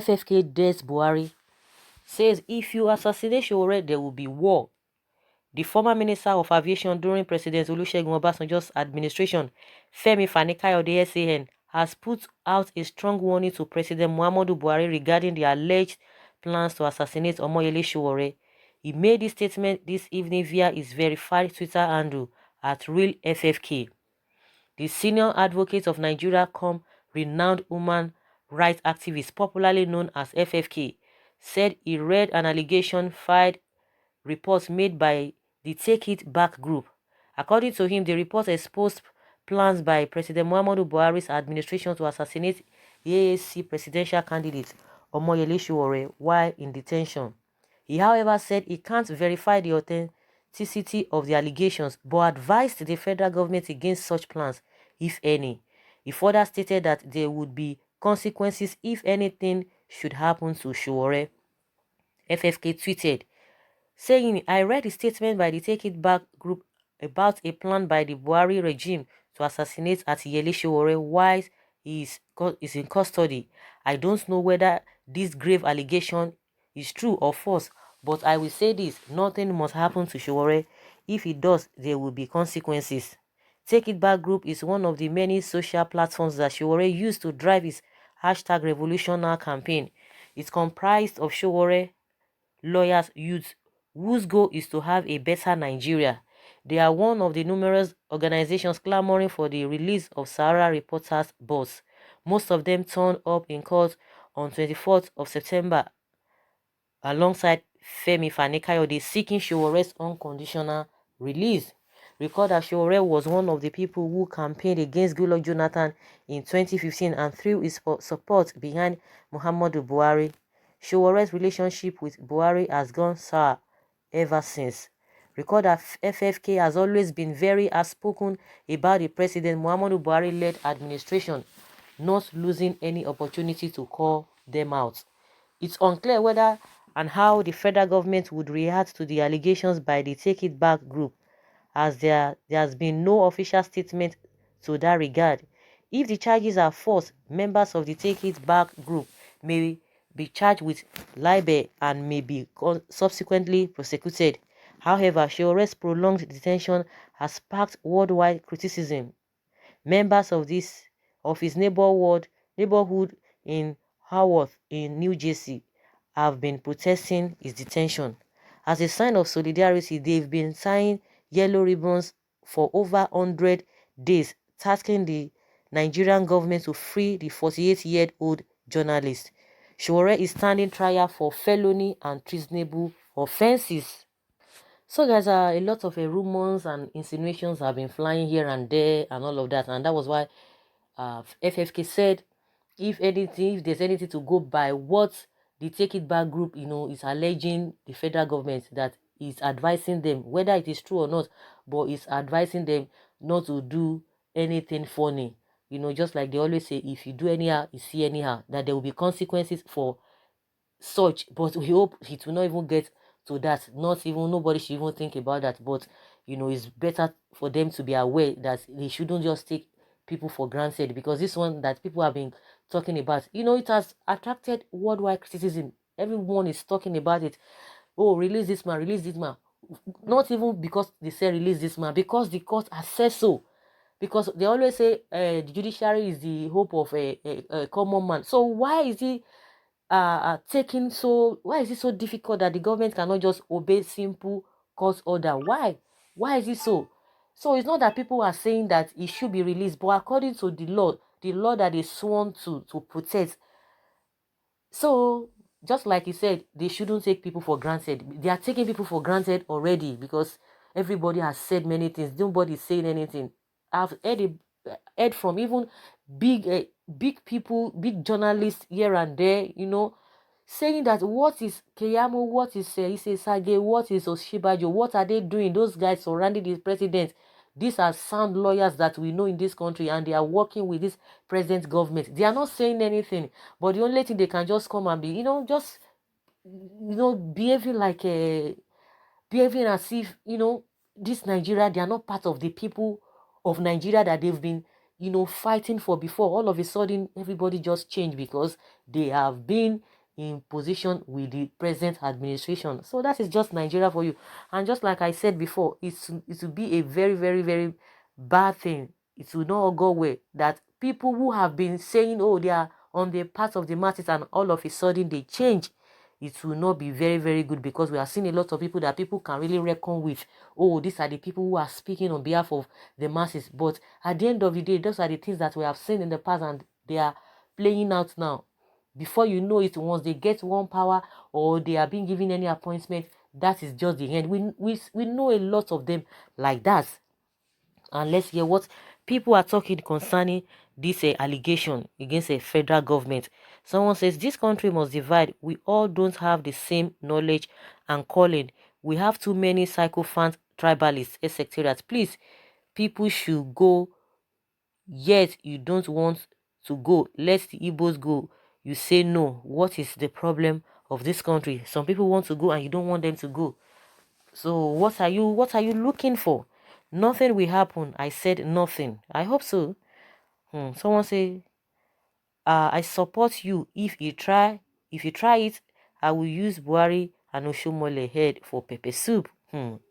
FFK dares Buhari, says if you assassinate Sowore, there will be war. The former Minister of Aviation during President Olusegun Obasanjo's administration, Femi Fani-Kayode SAN, has put out a strong warning to President Muhammadu Buhari regarding the alleged plans to assassinate Omoyele Sowore. He made this statement this evening via his verified Twitter handle at RealFFK. The senior advocate of Nigeria, renowned human rights activist popularly known as FFK, said he read an allegation filed reports made by the Take It Back group. According to him, the report exposed plans by President Muhammadu Buhari's administration to assassinate the AAC presidential candidate Omoyele Sowore while in detention. He, however, said he can't verify the authenticity of the allegations, but advised the federal government against such plans, if any. He further stated that there would be consequences if anything should happen to Sowore. FFK tweeted, saying, I read a statement by the Take It Back group about a plan by the Buhari regime to assassinate Atiyele Sowore while he is in custody. I don't know whether this grave allegation is true or false, but I will say this, nothing must happen to Sowore. If it does, there will be consequences. Take It Back group is one of the many social platforms that Sowore used to drive his #RevolutionNow campaign. It's comprised of Sowore lawyers, youths whose goal is to have a better Nigeria. They are one of the numerous organizations clamoring for the release of Sahara reporters' boss. Most of them turned up in court on 24th of September alongside Femi Fani-Kayode seeking Sowore's unconditional release. Recall that Sowore was one of the people who campaigned against Goodluck Jonathan in 2015 and threw his support behind Muhammadu Buhari. Sowore's relationship with Buhari has gone sour ever since. Recall that FFK has always been very outspoken about the President Muhammadu Buhari-led administration, not losing any opportunity to call them out. It's unclear whether and how the federal government would react to the allegations by the Take It Back group, as there has been no official statement to that regard. If the charges are false, members of the Take It Back group may be charged with libel and may be subsequently prosecuted. However, Sowore's prolonged detention has sparked worldwide criticism. Members of his neighborhood in Haworth in New Jersey have been protesting his detention. As a sign of solidarity, they've been tying yellow ribbons for over 100 days, tasking the Nigerian government to free the 48-year-old journalist. Sowore is standing trial for felony and treasonable offenses. So guys, a lot of rumors and insinuations have been flying here and there and all of that, and that was why FFK said, if there's anything to go by what the Take It Back group, is alleging the federal government, that is advising them, whether it is true or not, but it's advising them not to do anything funny. Just like they always say, if you do anyhow, you see anyhow, that there will be consequences for such. But we hope it will not even get to that. Nobody should even think about that. But it's better for them to be aware that they shouldn't just take people for granted, because this one that people have been talking about, it has attracted worldwide criticism. Everyone is talking about it. Oh, release this man, release this man. Not even because they say release this man, because the court has said so. Because they always say the judiciary is the hope of a common man. So why is it why is it so difficult that the government cannot just obey simple court order? Why is it so? So it's not that people are saying that it should be released, but according to the law that is sworn to protect. So just like you said, they shouldn't take people for granted. They are taking people for granted already, because everybody has said many things. Nobody is saying anything. I've heard from even big people, big journalists here and there, saying that what is Keyamo, what is Sage, what is Oshibajo, what are they doing? Those guys surrounding the president, these are sound lawyers that we know in this country, and they are working with this present government. They are not saying anything, but the only thing they can just come and be, behaving as if, this Nigeria, they are not part of the people of Nigeria that they've been, fighting for before. All of a sudden, everybody just changed because they have been in position with the present administration. So that is just Nigeria for you. And just like I said before, it will be a very, very, very bad thing. It will not go away that people who have been saying, oh, they are on the path of the masses, and all of a sudden they change. It will not be very, very good, because we are seeing a lot of people that people can really reckon with. Oh, these are the people who are speaking on behalf of the masses. But at the end of the day, those are the things that we have seen in the past, and they are playing out now. Before you know it, once they get one power or they are being given any appointment, that is just the end. We know a lot of them like that. And let's hear what people are talking concerning this allegation against a federal government. Someone says this country must divide. We all don't have the same knowledge and calling. We have too many sycophant tribalists, etc. Please, people should go, yet you don't want to go. Let the Igbos go. You say no. What is the problem of this country? Some people want to go and you don't want them to go. So what are you looking for? Nothing will happen. I said nothing. I hope so. Someone say, I support you. If you try it, I will use Buhari and Oshomole head for pepper soup.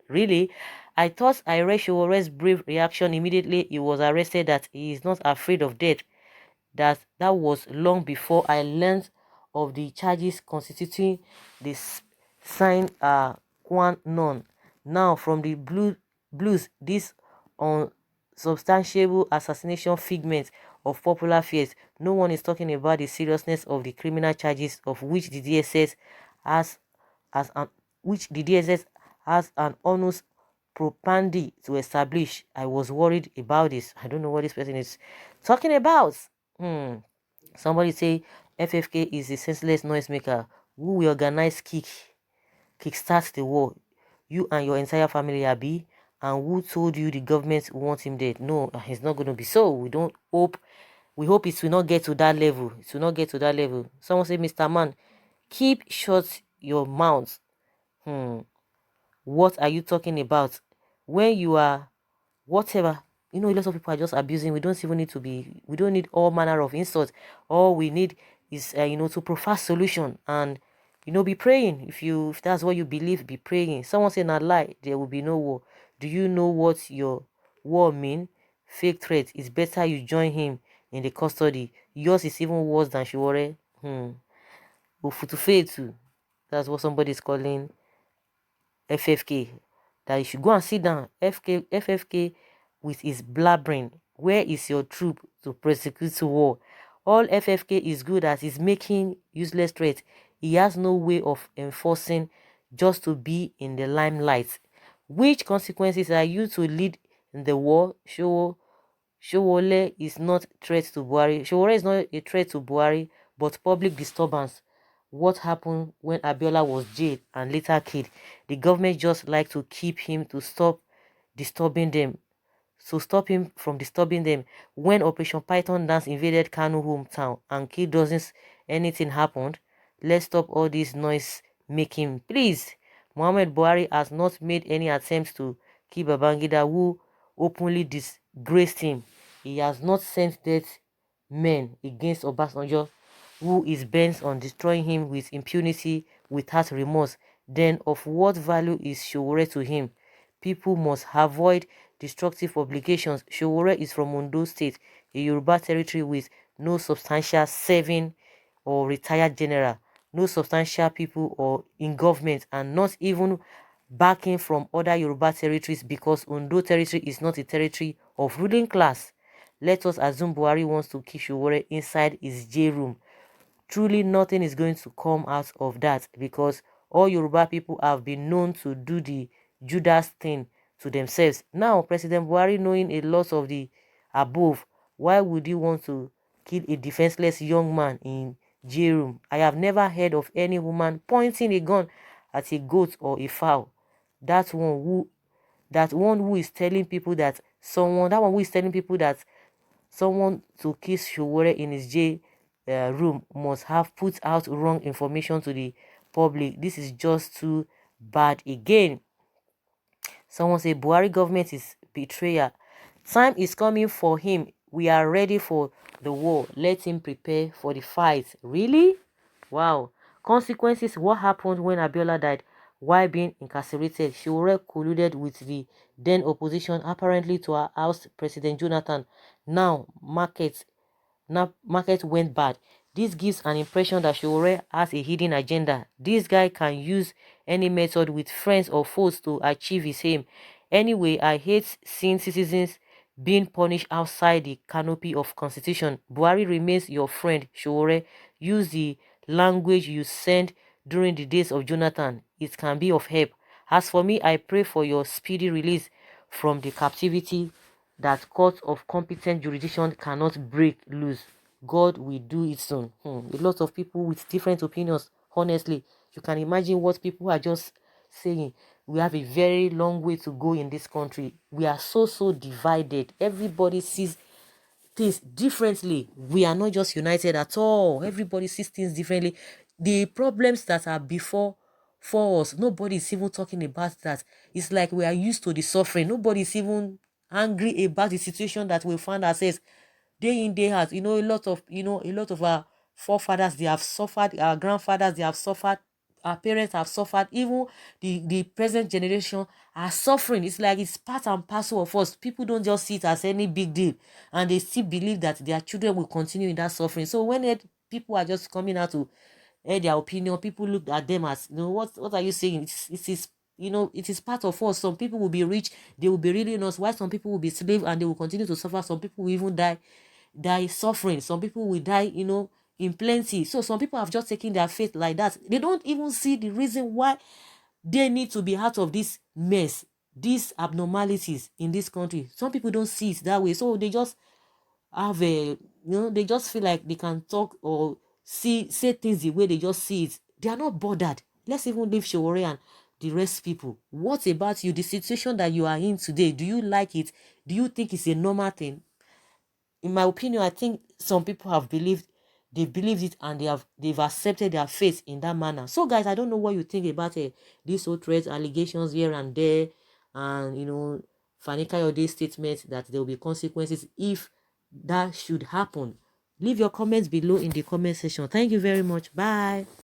Really? I thought I read Showore's brave reaction immediately he was arrested, that he is not afraid of death. That was long before I learned of the charges constituting this sign qua non. Now from the blues, this unsubstantiable assassination figment of popular fears, no one is talking about the seriousness of the criminal charges of which the DSS has as an which the DSS has an honest propandi to establish. I was worried about this. I don't know what this person is talking about. Somebody say FFK is a senseless noisemaker who will organize kickstart the war. You and your entire family are be, and who told you the government wants him dead? No, it's not going to be so. We hope it will not get to that level. It will not get to that level. Someone say, Mr. Man, keep shut your mouth. What are you talking about? When you are whatever, a lot of people are just abusing. We don't need all manner of insults. All we need is to provide solution, and be praying. If that's what you believe, be praying. Someone saying a lie, there will be no war. Do you know what your war mean? Fake threat. It's better you join him in the custody. Yours is even worse than Sowore. Ufutufe too. That's what somebody is calling FFK, that you should go and sit down. FFK with his blabbering. Where is your troop to prosecute war? All FFK is good at is making useless threats. He has no way of enforcing, just to be in the limelight. Which consequences are you to lead in the war? Sowore is not threat to Buhari. Sowore is not a threat to Buhari, but public disturbance. What happened when Abiola was jailed and later killed? The government just like to keep him to stop disturbing them. So stop him from disturbing them. When Operation Python Dance invaded Kanu hometown and killed dozens, anything happened? Let's stop all this noise making, please. Muhammad Buhari has not made any attempts to kill Babangida, who openly disgraced him. He has not sent death men against Obasanjo, who is bent on destroying him with impunity without remorse. Then of what value is Sowore to him? People must avoid destructive obligations. Sowore is from Ondo State, a Yoruba territory with no substantial serving or retired general, no substantial people or in government, and not even backing from other Yoruba territories, because Ondo territory is not a territory of ruling class. Let us assume Buhari wants to keep Sowore inside his jail room. Truly nothing is going to come out of that, because all Yoruba people have been known to do the Judas thing to themselves. Now, President Buhari, knowing a lot of the above, why would he want to kill a defenseless young man in jail room? I have never heard of any woman pointing a gun at a goat or a fowl. That one who is telling people that someone to kiss Sowore in his jail room must have put out wrong information to the public. This is just too bad again. Someone say Buhari government is betrayer. Time is coming for him. We are ready for the war. Let him prepare for the fight. Really? Wow. Consequences: what happened when Abiola died while being incarcerated? Sowore colluded with the then opposition, apparently to oust President Jonathan. Now market went bad. This gives an impression that Sowore has a hidden agenda. This guy can use any method with friends or foes to achieve his aim. Anyway, I hate seeing citizens being punished outside the canopy of constitution. Buhari remains your friend, Sowore. Use the language you sent during the days of Jonathan. It can be of help. As for me, I pray for your speedy release from the captivity that courts of competent jurisdiction cannot break loose. God will do it soon. A lot of people with different opinions, honestly. You can imagine what people are just saying. We have a very long way to go in this country. We are so divided. Everybody sees things differently. We are not just united at all. Everybody sees things differently. The problems that are before for us, nobody is even talking about that. It's like we are used to the suffering. Nobody is even angry about the situation that we find ourselves day in day out. A lot of our forefathers, they have suffered. Our grandfathers, they have suffered. Our parents have suffered. Even the present generation are suffering. It's like it's part and parcel of us. People don't just see it as any big deal, and they still believe that their children will continue in that suffering. So when people are just coming out to air their opinion, people look at them as, what are you saying? It is, it is part of us. Some people will be rich, they will be reading us, while some people will be slave and they will continue to suffer. Some people will even die suffering. Some people will die, in plenty. So some people have just taken their faith like that. They don't even see the reason why they need to be out of this mess, these abnormalities in this country. Some people don't see it that way. So they just have they just feel like they can talk or say things the way they just see it. They are not bothered. Let's even leave Sowore and the rest people. What about you? The situation that you are in today, do you like it? Do you think it's a normal thing? In my opinion, I think some people they believed it, and they've accepted their faith in that manner. So guys, I don't know what you think about these whole threats, allegations here and there, and Fani Kayode statement that there will be consequences if that should happen. Leave your comments below in the comment section. Thank you very much. Bye.